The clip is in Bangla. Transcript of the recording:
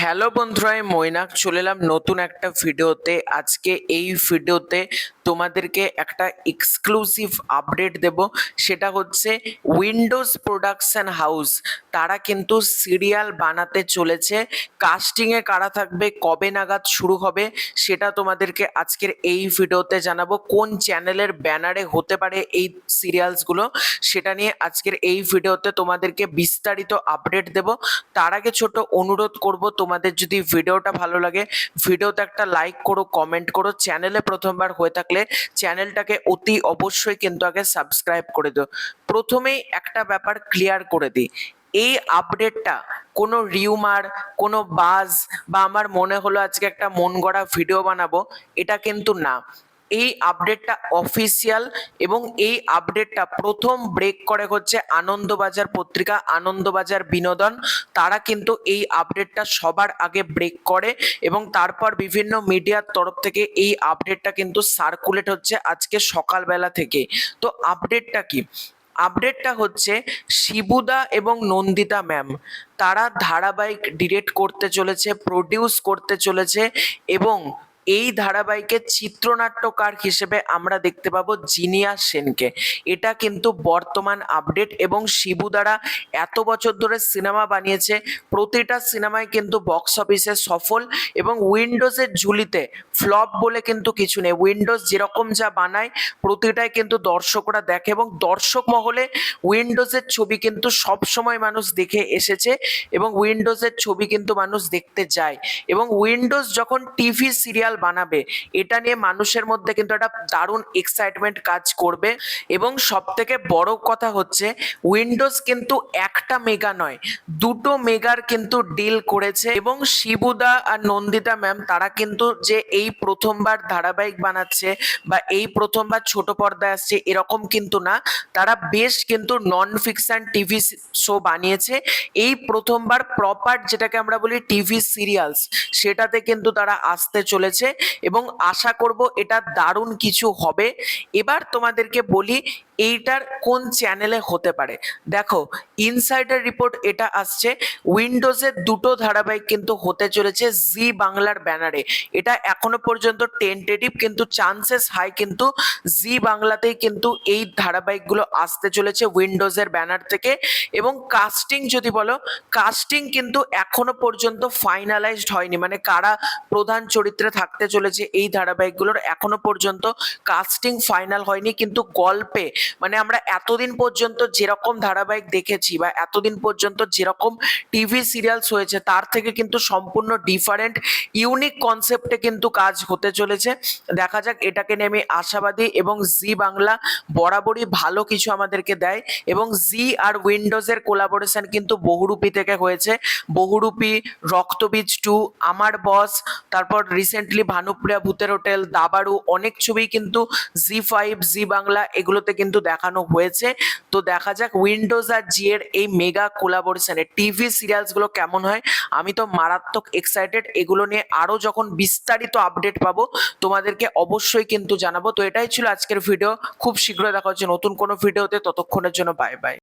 হ্যালো বন্ধুরা, আমি মৈনাক চলে এলাম নতুন একটা ভিডিওতে। আজকে এই ভিডিওতে তোমাদেরকে একটা এক্সক্লুসিভ আপডেট দেব। সেটা হচ্ছে উইন্ডোজ প্রোডাকশন হাউস তারা কিন্তু সিরিয়াল বানাতে চলেছে। কাস্টিংয়ে কারা থাকবে, কবে নাগাদ শুরু হবে, সেটা তোমাদেরকে আজকের এই ভিডিওতে জানাবো। কোন চ্যানেলের ব্যানারে হতে পারে এই সিরিয়ালসগুলো, সেটা নিয়ে আজকের এই ভিডিওতে তোমাদেরকে বিস্তারিত আপডেট দেব। তার আগে ছোট অনুরোধ করব, তোমাদের যদি ভিডিওটা ভালো লাগে ভিডিওতে একটা লাইক করো, কমেন্ট করো। চ্যানেলে প্রথমবার হয়ে থাকলে চ্যানেলটাকে অতি অবশ্যই কিন্তু আগে সাবস্ক্রাইব করে দিও। প্রথমেই একটা ব্যাপার ক্লিয়ার করে দিই, এই আপডেটটা কোনো রিউমার, কোনো বাজ বা আমার মনে হলো আজকে একটা মন গড়া ভিডিও বানাবো, এটা কিন্তু না। এই আপডেটটা অফিসিয়াল এবং এই আপডেটটা প্রথম ব্রেক করে হচ্ছে আনন্দবাজার পত্রিকা, আনন্দবাজার বিনোদন। তারা কিন্তু এই আপডেটটা সবার আগে ব্রেক করে এবং তারপর বিভিন্ন মিডিয়ার তরফ থেকে এই আপডেটটা কিন্তু সার্কুলেট হচ্ছে আজকে সকালবেলা থেকে। তো আপডেটটা কি? আপডেটটা হচ্ছে শিবুদা এবং নন্দিতা ম্যাম তারা ধারাবাহিক ডিরেক্ট করতে চলেছে, প্রডিউস করতে চলেছে এবং এই ধারাবাহিকের চিত্রনাট্যকার হিসেবে আমরা দেখতে পাবো জিনিয়া সেনকে। এটা কিন্তু বর্তমান আপডেট। এবং শিবুদারা এত বছর ধরে সিনেমা বানিয়েছে, প্রতিটা সিনেমায় কিন্তু বক্স অফিসে সফল এবং উইন্ডোজের ঝুলিতে ফ্লপ বলে কিন্তু কিছু নেই। উইন্ডোজ যেরকম যা বানায় প্রতিটাই কিন্তু দর্শকরা দেখে এবং দর্শক মহলে উইন্ডোজের ছবি কিন্তু সব সময় মানুষ দেখে এসেছে এবং উইন্ডোজের ছবি কিন্তু মানুষ দেখতে যায়। এবং উইন্ডোজ যখন টিভি সিরিয়াল বানাবে, এটা নিয়ে মানুষের মধ্যে কিন্তু একটা দারুণ এক্সাইটমেন্ট কাজ করবে। এবং সব থেকে বড় কথা হচ্ছে উইন্ডোজ কিন্তু একটা মেগা নয়, দুটো মেগার কিন্তু ডিল করেছে। এবং শিবুদা আর নন্দিতা ম্যাম তারা কিন্তু যে এই প্রথমবার ধারাবাহিক বানাচ্ছে বা এই প্রথমবার ছোট পর্দায় আসছে এরকম কিন্তু না, তারা বেশ কিন্তু নন ফিকশন টিভি শো বানিয়েছে। এই প্রথমবার প্রপার যেটাকে আমরা বলি টিভি সিরিয়ালস, সেটাতে কিন্তু তারা আসতে চলেছে এবং আশা করব এটা দারুণ কিছু হবে। এবার তোমাদেরকে বলি এইটার কোন চ্যানেলে হতে পারে। দেখো, ইনসাইডার রিপোর্ট এটা আসছে উইন্ডোজের দুটো ধারাবাহিক কিন্তু হতে চলেছে জি বাংলার ব্যানারে। এটা এখনো পর্যন্ত টেন্টেটিভ, কিন্তু চান্সেস হাই কিন্তু জি বাংলাতেই কিন্তু এই ধারাবাহিকগুলো আসতে চলেছে উইন্ডোজের ব্যানার থেকে। এবং কাস্টিং যদি বলো, কাস্টিং কিন্তু এখনো পর্যন্ত ফাইনালাইজড হয়নি, মানে কারা প্রধান চরিত্রে থাকতে চলেছে এই ধারাবাহিকগুলোর এখনো পর্যন্ত কাস্টিং ফাইনাল হয়নি। কিন্তু গল্পে মানে আমরা এতদিন পর্যন্ত যেরকম ধারাবাহিক দেখেছি বা এতদিন পর্যন্ত যেরকম টিভি সিরিয়ালস হয়েছে তার থেকে কিন্তু সম্পূর্ণ ডিফারেন্ট ইউনিক কনসেপ্টে কিন্তু কাজ হতে চলেছে। দেখা যাক, এটাকে নিয়ে আমি আশাবাদী। এবং জি বাংলা বরাবরই ভালো কিছু আমাদেরকে দেয় এবং জি আর উইন্ডোজের কোলাবোরেশন কিন্তু বহুরূপী থেকে হয়েছে। বহুরূপী, রক্তবীজ 2, আমার বস, তারপর রিসেন্টলি ভানুপ্রিয়া ভূতের হোটেল, দাবাড়ু, অনেক ছবি কিন্তু জি5, জি বাংলা এগুলোতে কিন্তু দেখানো হয়েছে। তো দেখা যাক উইন্ডোজ আর জি এর এই মেগা কোলাবোরেশনে টিভি সিরিয়ালস গুলো কেমন হয়। আমি তো মারাত্মক এক্সাইটেড। এগুলো নিয়ে আরো যখন বিস্তারিত আপডেট পাবো তোমাদেরকে অবশ্যই কিন্তু জানাবো। তো এটাই ছিল আজকের ভিডিও। খুব শীঘ্রই দেখা হচ্ছে নতুন কোনো ভিডিওতে। ততক্ষণের জন্য বাই বাই।